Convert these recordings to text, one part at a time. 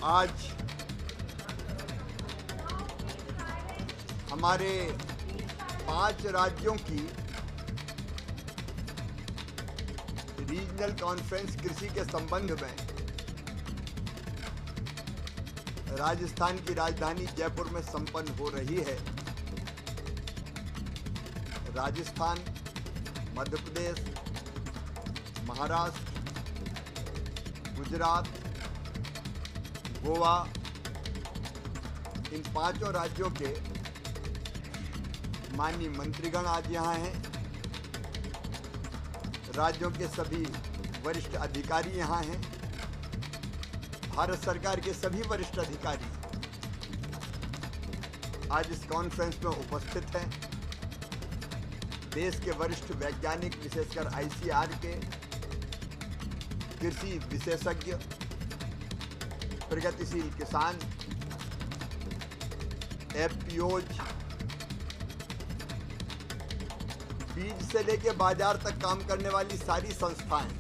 आज हमारे 5 राज्यों की रीजनल कॉन्फ्रेंस कृषि के संबंध में राजस्थान की राजधानी जयपुर में संपन्न हो रही है। राजस्थान, मध्य प्रदेश, महाराष्ट्र, गुजरात, गोवा, इन 5 राज्यों के माननीय मंत्रीगण आज यहाँ हैं। राज्यों के सभी वरिष्ठ अधिकारी यहाँ हैं। भारत सरकार के सभी वरिष्ठ अधिकारी आज इस कॉन्फ्रेंस में उपस्थित हैं। देश के वरिष्ठ वैज्ञानिक, विशेषकर ICAR के कृषि विशेषज्ञ, प्रगतिशील किसान, FPOs, बीज से लेकर बाजार तक काम करने वाली सारी संस्थाएं,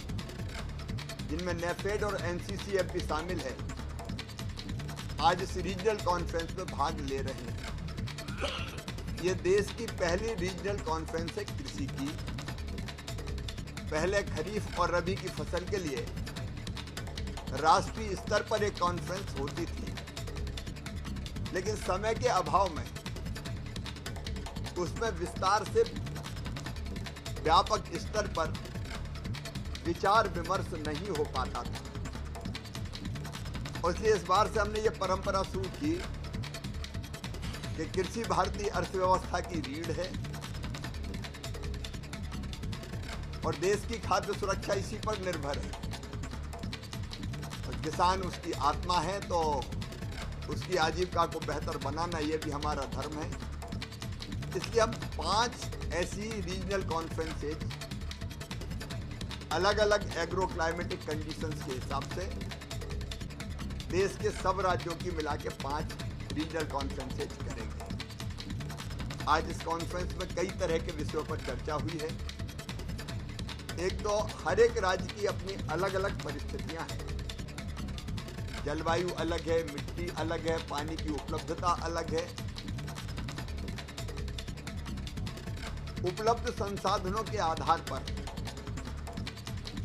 जिनमें NAFED और NCCF भी शामिल है, आज इस रीजनल कॉन्फ्रेंस में भाग ले रहे हैं। ये देश की पहली रीजनल कॉन्फ्रेंस है कृषि की। पहले खरीफ और रबी की फसल के लिए राष्ट्रीय स्तर पर एक कॉन्फ्रेंस होती थी, लेकिन समय के अभाव में उसमें विस्तार से व्यापक स्तर पर विचार विमर्श नहीं हो पाता था। और इसलिए इस बार से हमने ये परंपरा शुरू की कि कृषि भारतीय अर्थव्यवस्था की रीढ़ है और देश की खाद्य सुरक्षा इसी पर निर्भर है। और किसान उसकी आत्मा है, तो उसकी आजीविका को बेहतर बनाना ये भी हमारा धर्म है। इसलिए हम 5 ऐसी रीजनल कॉन्फ्रेंसेज अलग अलग एग्रो क्लाइमेटिक कंडीशंस के हिसाब से देश के सब राज्यों की मिला के 5 रीजनल कॉन्फ्रेंसेज करेंगे। आज इस कॉन्फ्रेंस में कई तरह के विषयों पर चर्चा हुई है। एक तो हर एक राज्य की अपनी अलग अलग परिस्थितियां हैं। जलवायु अलग है, मिट्टी अलग है, पानी की उपलब्धता अलग है। उपलब्ध संसाधनों के आधार पर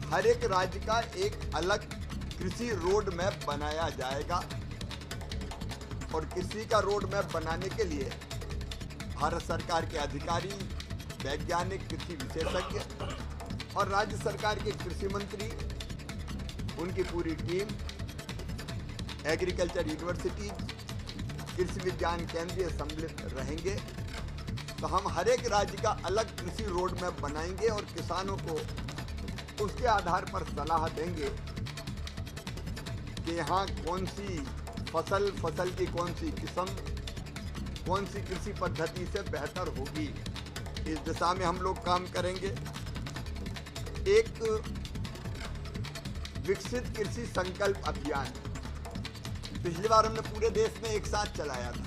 हर एक राज्य का एक अलग कृषि रोड मैप बनाया जाएगा और कृषि का रोड मैप बनाने के लिए भारत सरकार के अधिकारी, वैज्ञानिक, कृषि विशेषज्ञ और राज्य सरकार के कृषि मंत्री, उनकी पूरी टीम, एग्रीकल्चर यूनिवर्सिटी, कृषि विज्ञान केंद्र सम्मिलित रहेंगे। तो हम हर एक राज्य का अलग कृषि रोड मैप बनाएंगे और किसानों को उसके आधार पर सलाह देंगे कि यहाँ कौन सी फसल की कौन सी किस्म, कौन सी कृषि पद्धति से बेहतर होगी। इस दिशा में हम लोग काम करेंगे। एक विकसित कृषि संकल्प अभियान पिछली बार हमने पूरे देश में एक साथ चलाया था,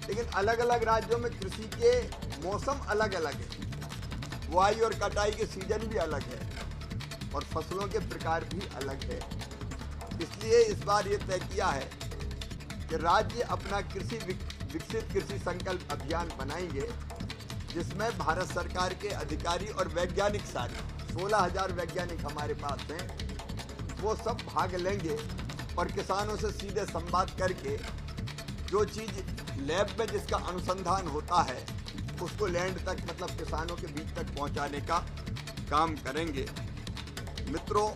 लेकिन अलग अलग राज्यों में कृषि के मौसम अलग अलग है, बुआई और कटाई के सीजन भी अलग है और फसलों के प्रकार भी अलग है। इसलिए इस बार ये तय किया है कि राज्य अपना विकसित कृषि संकल्प अभियान बनाएंगे, जिसमें भारत सरकार के अधिकारी और वैज्ञानिक, सारे 16,000 वैज्ञानिक हमारे पास हैं, वो सब भाग लेंगे और किसानों से सीधे संवाद करके जो चीज़ लैब में जिसका अनुसंधान होता है उसको लैंड तक, मतलब किसानों के बीच तक पहुंचाने का काम करेंगे। मित्रों,